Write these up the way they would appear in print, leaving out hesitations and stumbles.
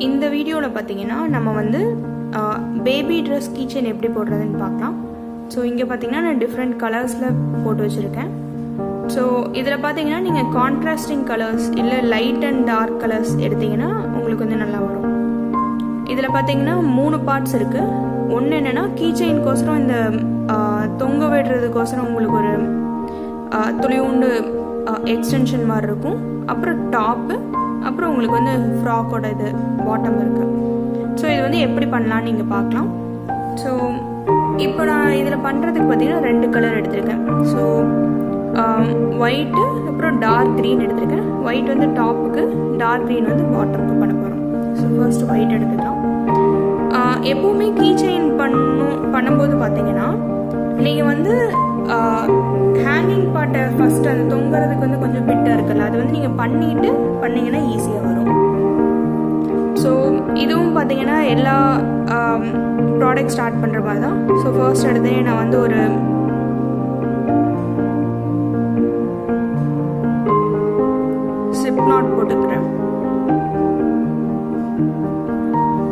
இந்த வீடியோவில் பார்த்தீங்கன்னா நம்ம வந்து பேபி ட்ரெஸ் கீச்செயின் எப்படி போடுறதுன்னு பார்க்கலாம். ஸோ இங்கே பார்த்தீங்கன்னா நான் டிஃப்ரெண்ட் கலர்ஸில் போட்டு வச்சுருக்கேன். ஸோ இதில் பார்த்தீங்கன்னா நீங்கள் கான்ட்ராஸ்டிங் கலர்ஸ் இல்லை லைட் அண்ட் டார்க் கலர்ஸ் எடுத்திங்கன்னா உங்களுக்கு வந்து நல்லா வரும். இதில் பார்த்தீங்கன்னா 3 பார்ட்ஸ் இருக்குது. ஒன்று என்னென்னா கீச்செயின்கோசரம் இந்த தொங்க விடுறதுக்கோசரம் உங்களுக்கு ஒரு துளியுண்டு எக்ஸ்டென்ஷன் மாதிரி இருக்கும். அப்புறம் டாப்பு, அப்புறம் உங்களுக்கு வந்து ஃப்ராக்கோட இது பாட்டம் இருக்குது. ஸோ இது வந்து எப்படி பண்ணலான்னு நீங்கள் பார்க்கலாம். ஸோ இப்போ நான் இதில் பண்ணுறதுக்கு பார்த்தீங்கன்னா 2 கலர் எடுத்திருக்கேன். ஸோ ஒயிட்டு அப்புறம் டார்க் க்ரீன் எடுத்திருக்கேன். ஒயிட் வந்து டாப்புக்கு, டார்க் க்ரீன் வந்து பாட்டமுக்கு பண்ண போகிறோம். ஸோ ஃபர்ஸ்ட் ஒயிட் எடுத்துக்கலாம். எப்போவுமே கீச்செயின் பண்ணும்போது பார்த்தீங்கன்னா நீங்கள் வந்து ஹேங்கிங் பார்ட்டை ஃபஸ்ட்டு அந்த தொங்குறதுக்கு வந்து கொஞ்சம் பிட்டாக இருக்குல்ல, அது வந்து நீங்கள் பண்ணிட்டு பண்ணிங்கன்னா ஈஸியாக வரும். ஸோ இதுவும் பார்த்தீங்கன்னா எல்லா ப்ராடக்ட் ஸ்டார்ட் பண்ணுற மாதிரி தான். ஸோ ஃபர்ஸ்ட் எடுத்தே நான் வந்து ஒரு ஸ்லிப் நாட் போட்டுக்கிறேன்.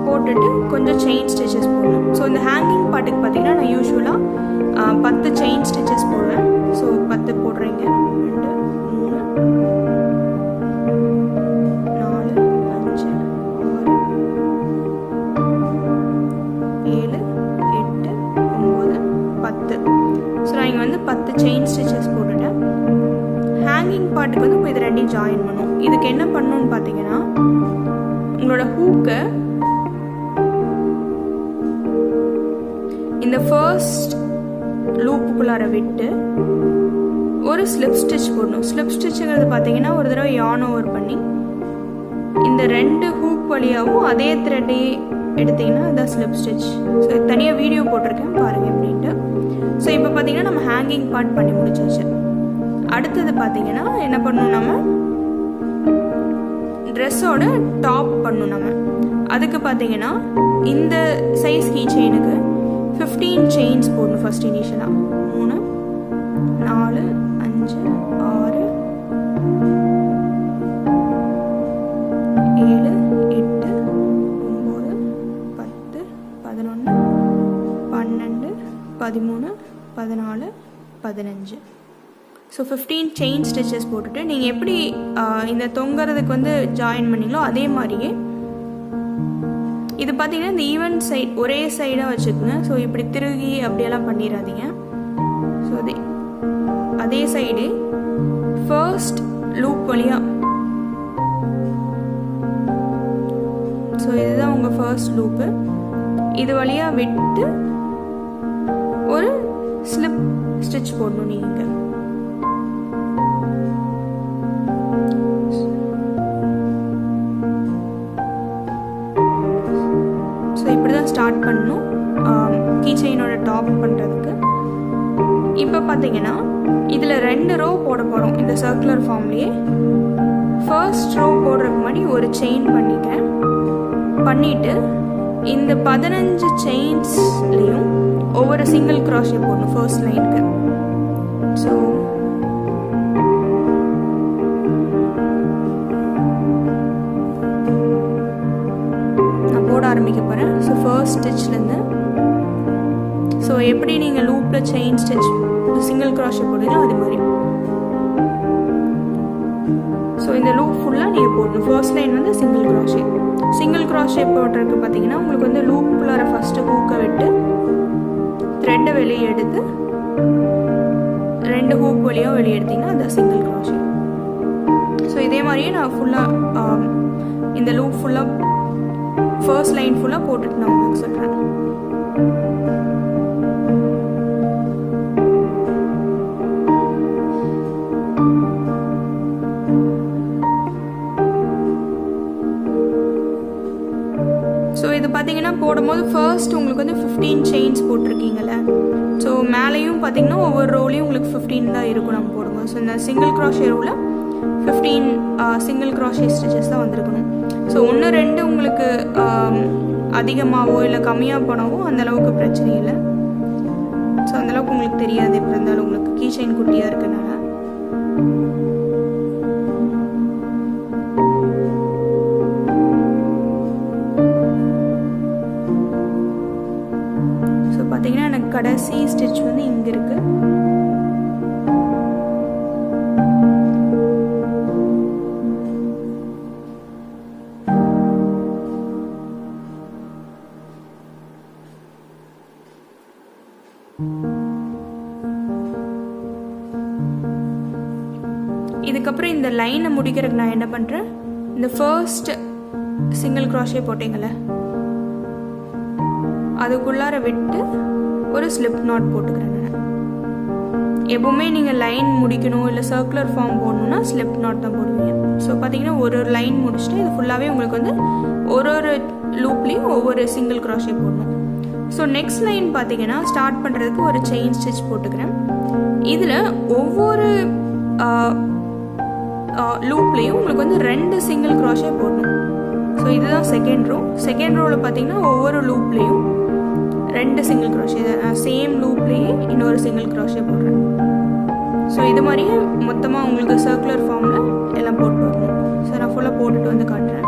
போட்டுட்டு கொஞ்சம் செயின் ஸ்டிச்சஸ் போடணும். ஸோ இந்த ஹேங்கிங் பார்ட்டுக்கு பார்த்தீங்கன்னா நான் யூஸ்வலாக 10 செயின் ஸ்டிச்சஸ் போடுவேன். ஸோ 10 போடுறீங்க. 2 3 4 5 6 7 8 9 10. ஸோ நான் இங்கே வந்து 10 செயின் ஸ்டிச்சஸ் போட்டுட்டேன். ஹேங்கிங் பார்ட்டுக்கு வந்து இப்போ இது 2 ஜாயின் பண்ணும். இதுக்கு என்ன பண்ணணும்னு பார்த்தீங்கன்னா உங்களோட ஹூக்கை இந்த ஃபர்ஸ்ட் லூப்புக்குள்ளார விட்டு ஒரு ஸ்லிப் ஸ்டிச் போடணும். ஸ்லிப் ஸ்டிச்சுங்கிறது பார்த்தீங்கன்னா ஒரு தடவை யான் ஓவர் பண்ணி இந்த 2 ஹூக் வழியாகவும் அதே த்ரெட்டே எடுத்தீங்கன்னா அதுதான் ஸ்லிப் ஸ்டிச். ஸோ தனியாக வீடியோ போட்டிருக்கேன் பாருங்கள் எப்படின்ட்டு. ஸோ இப்போ பார்த்தீங்கன்னா நம்ம ஹேங்கிங் பார்ட் பண்ணி முடிச்சிச்சு. அடுத்தது பார்த்தீங்கன்னா என்ன பண்ணணும், நம்ம ட்ரெஸ்ஸோட டாப் பண்ணணும். நம்ம அதுக்கு பார்த்தீங்கன்னா இந்த சைஸ் கீ செயினுக்கு 15 செயின்ஸ் போடணும். ஃபர்ஸ்ட் இனிஷியலாக 3 4 5 6 7 8 9 10 11 12 13 14 15. ஸோ 15 செயின் ஸ்டிச்சஸ் போட்டுட்டு நீங்கள் எப்படி இந்த தொங்குறதுக்கு வந்து ஜாயின் பண்ணீங்களோ அதே மாதிரியே இது பார்த்தீங்கன்னா இந்த ஈவன் சைட் ஒரே சைடாக வச்சுக்கோங்க. ஸோ இப்படி திருகி அப்படியெல்லாம் பண்ணிடாதீங்க. ஸோ அதே சைடு ஃபர்ஸ்ட் லூப் வழியாக, ஸோ இதுதான் உங்கள் ஃபர்ஸ்ட் லூப்பு, இது வழியாக விட்டு ஒரு ஸ்லிப் ஸ்டிச் போடணும் நீங்கள். ஸ்டார்ட் பண்ணணும் கீச்செயினோட டாப் பண்ணுறதுக்கு. இப்போ பார்த்தீங்கன்னா இதில் 2 ரோ போட போகிறோம் இந்த சர்க்குலர் ஃபார்ம்லேயே. ஃபர்ஸ்ட் ரோ போடுறதுக்கு முன்னாடி ஒரு செயின் பண்ணிவிட்டு இந்த 15 செயின்ஸ்லேயும் ஒவ்வொரு சிங்கிள் க்ராஷே போடணும் ஃபர்ஸ்ட் லைனுக்கு. ஸோ ஆரம்பிக்க போகிறேன். ஸோ ஃபர்ஸ்ட் ஸ்டிச்லேருந்து, ஸோ எப்படி நீங்கள் லூப்பில் செயின் ஸ்டிச் சிங்கிள் க்ராஷே போடுறீங்களோ அது மாதிரி ஸோ இந்த லூப் ஃபுல்லாக நீங்கள் போடணும். ஃபர்ஸ்ட் லைன் வந்து சிங்கிள் க்ராஷே போடுறதுக்கு பார்த்தீங்கன்னா உங்களுக்கு வந்து லூப்புக்குள்ளார ஃபஸ்ட்டு ஹூக்கை விட்டு த்ரெட்டை வெளியே எடுத்து 2 ஹூக் வழியாக வெளியே எடுத்திங்கன்னா அது சிங்கிள் க்ராஷே. ஸோ இதே மாதிரியே நான் ஃபுல்லாக இந்த லூப் ஃபுல்லாக ஃபர்ஸ்ட் லைன் ஃபுல்லாக போட்டுட்டு நான் உங்களுக்கு சொல்கிறேன். ஸோ இது பார்த்தீங்கன்னா போடும்போது ஃபர்ஸ்ட் உங்களுக்கு வந்து 15 செயின்ஸ் போட்டிருக்கீங்கல்ல. ஸோ மேலேயும் பார்த்தீங்கன்னா ஒவ்வொரு ரோலையும் உங்களுக்கு 15 தான் இருக்கும் நம்ம போடும்போது. ஸோ இந்த சிங்கிள் க்ராஷே ரோவில் 15 சிங்கிள் க்ராஷே ஸ்டிச்சஸ் தான் வந்திருக்கணும். ஸோ 1 2 உங்களுக்கு அதிகமாகவோ இல்லை கம்மியாக போனாவோ அந்தளவுக்கு பிரச்சனை இல்லை. ஸோ அந்தளவுக்கு உங்களுக்கு தெரியாது. எப்படி இருந்தாலும் உங்களுக்கு கீச்செயின் குட்டியாக இருக்கனால கடைசி ஸ்டிச் வந்து இங்கே இருக்குது. இதுக்கப்புறம் இந்த லைனை முடிக்கிறதுக்கு நான் என்ன பண்ணுறேன், இந்த ஃபர்ஸ்ட் சிங்கிள் க்ராஷே போட்டீங்கள்ல அதுக்குள்ளார விட்டு ஒரு ஸ்லிப் நாட் போட்டுக்கிறேன். நான் எப்போவுமே நீங்கள் லைன் முடிக்கணும் இல்லை சர்க்குலர் ஃபார்ம் போடணுன்னா ஸ்லிப் நாட் தான் போடுவீங்க. ஸோ பார்த்தீங்கன்னா ஒரு லைன் முடிச்சுட்டு இது ஃபுல்லாகவே உங்களுக்கு வந்து ஒரு லூப்லேயும் ஒவ்வொரு சிங்கிள் க்ராஷே போடணும். ஸோ நெக்ஸ்ட் லைன் பார்த்தீங்கன்னா ஸ்டார்ட் பண்ணுறதுக்கு ஒரு செயின் ஸ்டிச் போட்டுக்கிறேன். இதில் ஒவ்வொரு லூப்லேயும் உங்களுக்கு வந்து 2 சிங்கிள் க்ராஷே போடணும். ஸோ இதுதான் செகண்ட் ரோ. செகண்ட் ரோவில் பார்த்தீங்கன்னா ஒவ்வொரு லூப்லேயும் 2 சிங்கிள் க்ராஷே, சேம் லூப்லேயே இன்னொரு சிங்கிள் க்ராஷே போடுறேன். ஸோ இது மாதிரியே மொத்தமாக உங்களுக்கு சர்க்குலர் ஃபார்மில் எல்லாம் போட்டு வரணும். ஸோ நான் ஃபுல்லாக போட்டுட்டு வந்து காட்டுறேன்.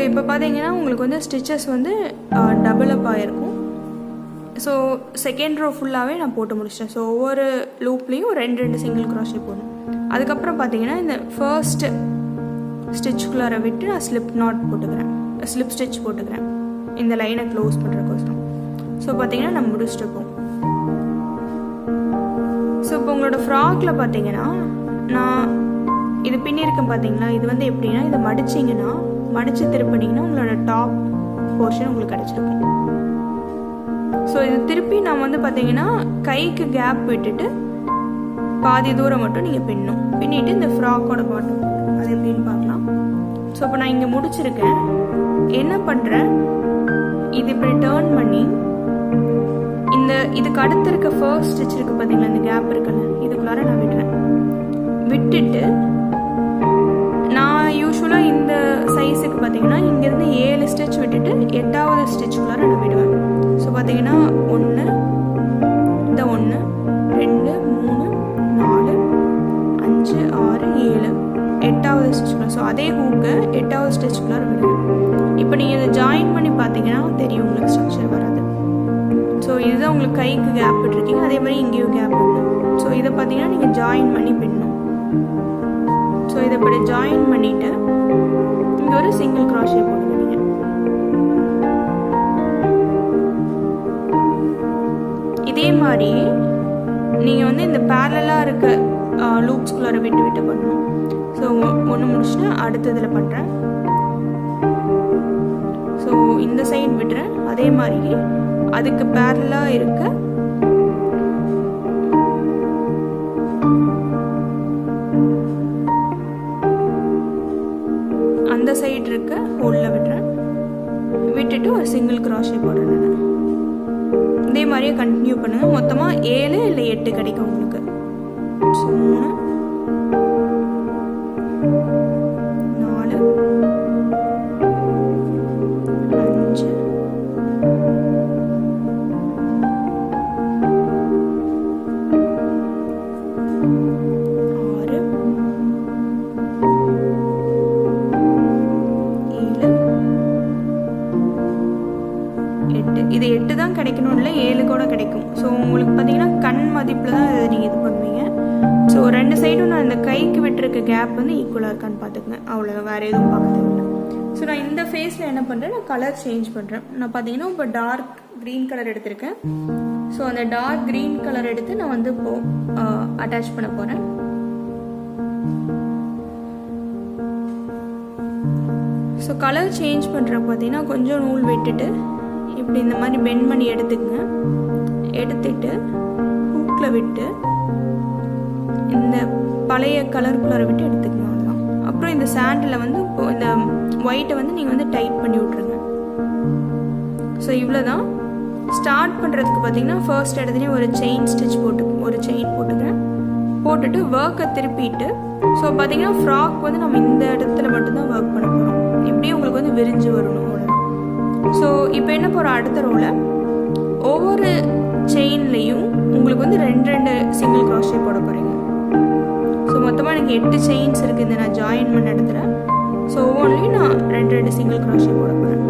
இப்போ பார்த்தீங்கன்னா உங்களுக்கு வந்து ஸ்டிச்சஸ் வந்து டபுள் அப் ஆகிருக்கும். ஸோ செகண்ட் ரோ ஃபுல்லாகவே நான் போட்டு முடிச்சிட்டேன். ஸோ ஒவ்வொரு லூப்லேயும் 2 சிங்கிள் க்ராஷே போடணும். அதுக்கப்புறம் பார்த்தீங்கன்னா இந்த ஃபர்ஸ்ட் ஸ்டிச்சுக்குள்ளார விட்டு நான் ஸ்லிப் நாட் போட்டுக்கிறேன், ஸ்லிப் ஸ்டிச் போட்டுக்கிறேன் இந்த லைனை க்ளோஸ் பண்ணுறதுக்கோசரம். ஸோ பார்த்தீங்கன்னா நான் முடிச்சுட்டு போவோம். ஸோ இப்போ உங்களோட ஃப்ராக்கில் பார்த்தீங்கன்னா நான் இது பின்னிருக்கேன் பார்த்தீங்களா, இது வந்து எப்படின்னா இதை மடிச்சிங்கன்னா மடித்து திருப்பினீங்கன்னா உங்களோட டாப் போர்ஷன் உங்களுக்கு கிடச்சிருக்கும். ஸோ இது திருப்பி நான் வந்து பார்த்தீங்கன்னா கைக்கு கேப் விட்டுட்டு பாதி தூரம் மட்டும் நீங்கள் பின்னிட்டு இந்த ஃப்ராக்கோட பாட்டம் அது எப்படின்னு பார்க்கலாம். ஸோ இப்போ நான் இங்கே முடிச்சிருக்கேன். என்ன பண்ணுறேன், இது இப்படி டேர்ன் பண்ணி இதுக்கு அடுத்து இருக்க ஃபர்ஸ்ட் ஸ்டிச் இருக்குது பார்த்தீங்களா, இந்த கேப் இருக்குல்ல, இதுக்குள்ளார நான் விட்டுட்டு நான் யூஸ்வலாக இந்த சைஸுக்கு பார்த்தீங்கன்னா இங்கேருந்து 7 ஸ்டிச் விட்டுட்டு 8வது ஸ்டிச்சுக்குள்ளார நான் விடுவேன். ஸோ பார்த்தீங்கன்னா 1 இந்த 1 2 3 4 5 6 7 8வது ஸ்டிச்சுக்குள்ள. ஸோ அதே ஹூக்கு 8வது ஸ்டிச்சுக்குள்ளார விடுவேன். இப்போ நீங்கள் இதை ஜாயின் பண்ணி பார்த்தீங்கன்னா தெரியும் உங்களுக்கு ஸ்ட்ரக்சர் வராது. ஸோ இதுதான் உங்களுக்கு கைக்கு கேப் விட்டுருக்கீங்க, அதே மாதிரி இங்கேயும் கேப் விடணும். ஸோ இதை பார்த்தீங்கன்னா நீங்கள் ஜாயின் பண்ணி பின்னணும். ஸோ இதை இப்படி ஜாயின் பண்ணிவிட்டு இங்கே ஒரு சிங்கிள் க்ராஷே போட்டுக்கிறீங்க. இதே மாதிரி நீங்கள் வந்து இந்த பேரலாக இருக்க லூப்ஸ்குள்ளார விட்டு பண்ணணும். ஸோ ஒன்று முடிச்சுட்டு அடுத்ததில் பண்ணுறேன். ஸோ இந்த சைடு விட்டுறேன். அதே மாதிரி அதுக்கு பேரலாக இருக்க அந்த சைடு இருக்க ஹோலில் விட்டுறேன். விட்டுட்டு ஒரு சிங்கிள் க்ராஷே போடுறேன். இதே மாதிரியே கண்டினியூ பண்ணுங்க. மொத்தமாக 7 இல்லை 8 கிடைக்கும் உங்களுக்கு. 3 கிடைக்கும். ஸோ உங்களுக்கு பார்த்தீங்கன்னா கண் மதிப்பில் தான் இதை நீங்கள் இது பண்ணுவீங்க. ஸோ 2 சைடும் நான் இந்த கைக்கு விட்டுருக்க கேப் வந்து ஈக்குவலாக இருக்கான்னு பார்த்துக்குங்க. அவ்வளோ, வேறு எதுவும் பார்க்க தேவையில்லை. ஸோ நான் இந்த ஃபேஸில் என்ன பண்ணுறேன், நான் கலர் சேஞ்ச் பண்ணுறேன். நான் பார்த்தீங்கன்னா இப்போ டார்க் க்ரீன் கலர் எடுத்திருக்கேன். ஸோ அந்த டார்க் க்ரீன் கலர் எடுத்து நான் வந்து இப்போது அட்டாச் பண்ண போகிறேன். ஸோ கலர் சேஞ்ச் பண்ணுற பார்த்தீங்கன்னா கொஞ்சம் நூல் விட்டுட்டு இப்படி இந்த மாதிரி பெண்ட் பண்ணி எடுத்துக்கங்க. எடுத்துட்டு ஹூக்கில் விட்டு இந்த பழைய கலருக்குள்ளார விட்டு எடுத்துக்கணும். அவ்வளோதான். அப்புறம் இந்த சாண்டில் வந்து இந்த ஒயிட்டை வந்து நீங்கள் வந்து டைட் பண்ணி விட்ருங்க. ஸோ இவ்வளோ தான். ஸ்டார்ட் பண்ணுறதுக்கு பார்த்தீங்கன்னா ஃபர்ஸ்ட் இடத்துலேயே ஒரு செயின் போட்டுக்கிறேன். போட்டுட்டு ஒர்க்கை திருப்பிட்டு ஸோ பார்த்தீங்கன்னா ஃப்ராக் வந்து நம்ம இந்த இடத்துல மட்டும்தான் ஒர்க் பண்ண போகிறோம். இப்படியே உங்களுக்கு வந்து விரிஞ்சு வரணும். அவ்வளோதான். ஸோ இப்போ என்ன போகிறோம், அடுத்த ரோவில் ஒவ்வொரு செயின்லேயும் உங்களுக்கு வந்து 2 சிங்கிள் க்ரோஷே போட போகிறீங்க. ஸோ மொத்தமாக எனக்கு 8 செயின்ஸ் இருக்குது இந்த நான் ஜாயின் பண்ண இடத்துல. ஸோ ஒவ்வொன்றிலையும் நான் 2 சிங்கிள் க்ரோஷே போட போகிறேன்.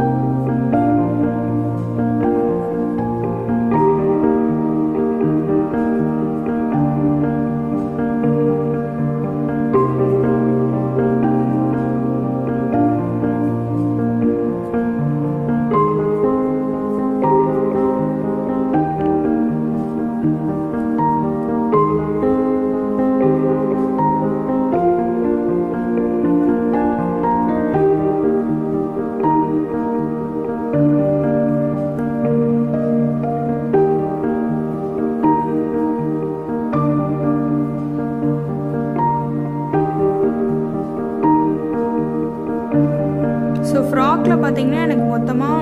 ஸோ ஃப்ராக்கில் பார்த்தீங்கன்னா எனக்கு மொத்தமாக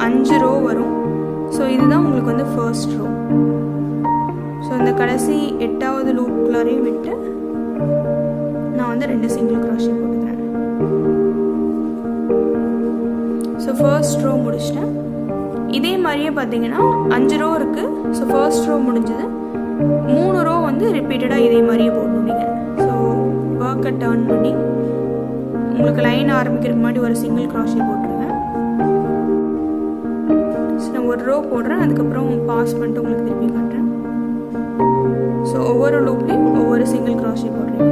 5 ரோ வரும். ஸோ இதுதான் உங்களுக்கு வந்து ஃபர்ஸ்ட் ரோ. ஸோ இந்த கடைசி 8வது லூப்குள்ளாரையும் விட்டு நான் வந்து 2 சிங்கிள் க்ரோஷே போட்டுக்கிறேன். ஸோ ஃபர்ஸ்ட் ரோ முடிச்சிட்டேன். இதே மாதிரியே பார்த்தீங்கன்னா 5 ரோ இருக்குது. ஸோ ஃபர்ஸ்ட் ரோ முடிஞ்சது. 3 ரோ வந்து ரிப்பீட்டடாக இதே மாதிரியே போடணும் நீங்கள். ஸோ ஒர்க்கை டர்ன் பண்ணி உங்களுக்கு லைன் ஆரம்பிக்கிறதுக்கு முன்னாடி ஒரு சிங்கிள் க்ரோஷே போட்டுருங்க. ஸோ நான் ஒரு ரோ போடுறேன், அதுக்கப்புறம் பாஸ் பண்ணிட்டு உங்களுக்கு திருப்பி காட்டுறேன். ஸோ ஒவ்வொரு லூப்லேயும் ஒவ்வொரு சிங்கிள் க்ரோஷே போடுறீங்க.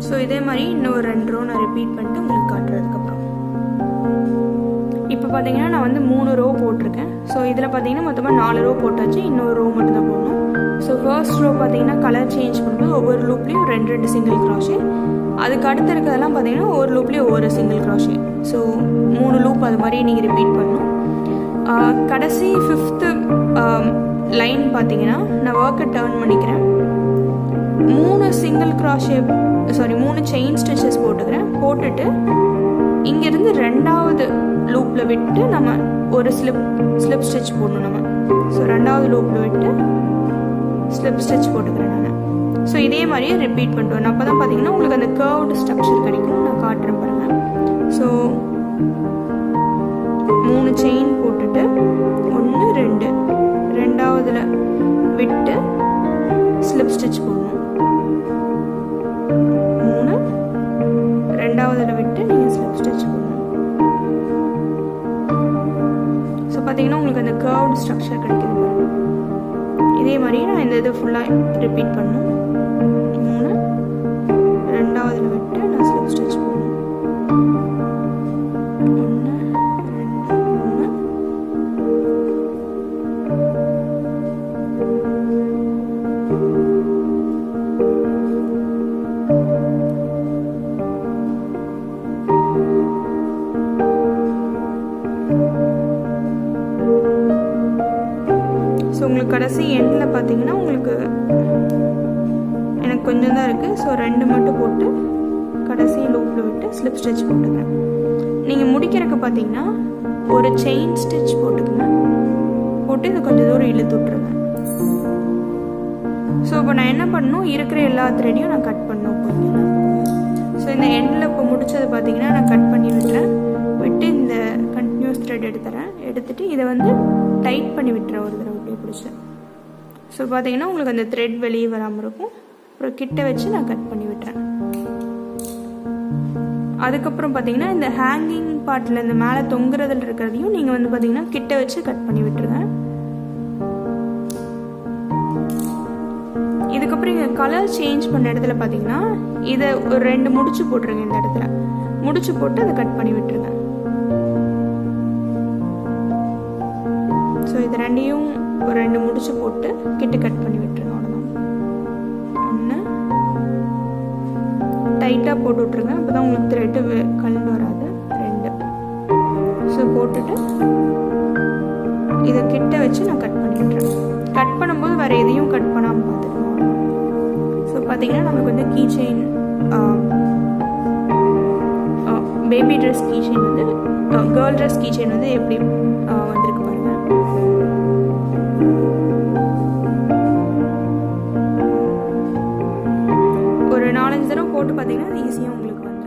ஸோ இதே மாதிரி இன்னொரு 2 ரோ நான் ரிப்பீட் பண்ணிட்டு உங்களுக்கு காட்டுறதுக்கப்புறம் இப்போ பார்த்தீங்கன்னா நான் வந்து 3 ரோ போட்டிருக்கேன். ஸோ இதில் பார்த்தீங்கன்னா மொத்தமாக 4 ரோ போட்டாச்சு. இன்னொரு ரோ மட்டும் தான் போடணும். ஸோ ஃபர்ஸ்ட் ரோ பார்த்தீங்கன்னா கலர் சேஞ்ச் பண்ணும்போது ஒவ்வொரு லூப்லேயும் 2 சிங்கிள் க்ரோஷே. அதுக்கு அடுத்து இருக்கிறதெல்லாம் பார்த்தீங்கன்னா ஒவ்வொரு லூப்லேயும் ஒவ்வொரு சிங்கிள் க்ரோஷே. ஸோ 3 லூப் அது மாதிரி நீங்கள் ரிப்பீட் பண்ணணும். கடைசி 5th லைன் பார்த்தீங்கன்னா நான் ஒர்க்கை டர்ன் பண்ணிக்கிறேன். 3 சிங்கிள் க்ரோஷே 3 செயின் ஸ்டிச்சஸ் போட்டுக்கிறேன். போட்டுட்டு இங்கேருந்து 2வது லூப்பில் விட்டு நம்ம ஒரு ஸ்லிப் ஸ்டிச் போடணும் நம்ம. ஸோ 2வது லூப்பில் விட்டு ஸ்லிப் ஸ்டிச் போட்டுக்கிறேன் நான். ஸோ இதே மாதிரியே ரிப்பீட் பண்ணிட்டு அப்போ தான் பார்த்தீங்கன்னா உங்களுக்கு அந்த கர்வ்டு ஸ்ட்ரக்சர் கிடைக்கும். நான் காட்டுறேன் பாருங்கள். ஸோ 3 செயின் போட்டுட்டு 1 2 2வதுல விட்டு ஸ்லிப் ஸ்டிச் போடணும். 3 2வதுல விட்டு நீங்கள் ஸ்லிப் ஸ்டிச் போடணும். ஸோ பார்த்தீங்கன்னா உங்களுக்கு அந்த கர்வ்டு ஸ்ட்ரக்சர் கிடைக்குது. இதே மாதிரி நான் இந்த இது ஃபுல்லாக ரிப்பீட் பண்ணணும். 3 2வதுல விட்டு நான் ஸ்லிப் ஸ்டிச் போடணும். 1 2 3 உங்களுக்கு கடைசி எண்டில் பார்த்தீங்கன்னா உங்களுக்கு எனக்கு கொஞ்சம் தான் இருக்குது. ஸோ 2 மட்டும் போட்டு கடைசி லூப்பில் விட்டு ஸ்லிப் ஸ்டிச் போட்டுக்கிறேன். நீங்கள் முடிக்கிறதுக்கு பார்த்தீங்கன்னா ஒரு செயின் ஸ்டிச் போட்டுக்கங்க. போட்டு இதை கொஞ்சம் தூரம் இழுத்து விட்ருங்க. ஸோ இப்போ நான் என்ன பண்ணணும், இருக்கிற எல்லா த்ரெட்டையும் நான் கட் பண்ணணும் போய்ங்கன்னா. ஸோ இந்த எண்டில் இப்போ முடிச்சது பார்த்தீங்கன்னா நான் கட் பண்ணி விட்டுறேன். விட்டு இந்த கண்டினியூஸ் த்ரெட் எடுத்துட்டு இதை வந்து டைட் பண்ணி விட்டுறேன் ஒரு தடவை அப்படியே பிடிச்சி. ஸோ பார்த்தீங்கன்னா உங்களுக்கு அந்த த்ரெட் வெளியே வராமல் இருக்கும். அப்புறம் கிட்ட வச்சு நான் கட் பண்ணி விட்டுறேன். அதுக்கப்புறம் பார்த்தீங்கன்னா இந்த ஹேங்கிங் பார்ட்டில் இந்த மேலே தொங்குறதில் இருக்கிறதையும் நீங்கள் வந்து பார்த்தீங்கன்னா கிட்ட வச்சு கட் பண்ணி விட்டுருங்க. இதுக்கப்புறம் இங்கே கலர் சேஞ்ச் பண்ண இடத்துல பார்த்தீங்கன்னா இதை ஒரு 2 முடிச்சு போட்டுருங்க. இந்த இடத்துல முடிச்சு போட்டு அதை கட் பண்ணி விட்டுருங்க. ஸோ இது 2ஐயும் ஒரு 2 முடிச்சு போட்டு கிட்ட கட் பண்ணி விட்டுருங்க. அவ்வளோதான். 1 டைட்டாக போட்டு விட்ருங்க. அப்போ தான் உங்களுக்கு த்ரெட்டு கலந்து வராது. 2 ஸோ போட்டுட்டு இதை கிட்ட வச்சு நான் கட் பண்ணி விட்டுறேன். கட் பண்ணும்போது வேறு எதையும் கட் பண்ணாமல் பார்த்துக்கணும். ஸோ பார்த்தீங்கன்னா நமக்கு வந்து கீச்செயின் பேபி ட்ரெஸ் கீச்செயின் வந்து கேர்ள் ட்ரெஸ் கீச்செயின் வந்து எப்படி வந்திருக்கு பாருங்க. ஒரு 4-5 தடவை போட்டு பார்த்தீங்கன்னா அது ஈஸியாக உங்களுக்கு வந்து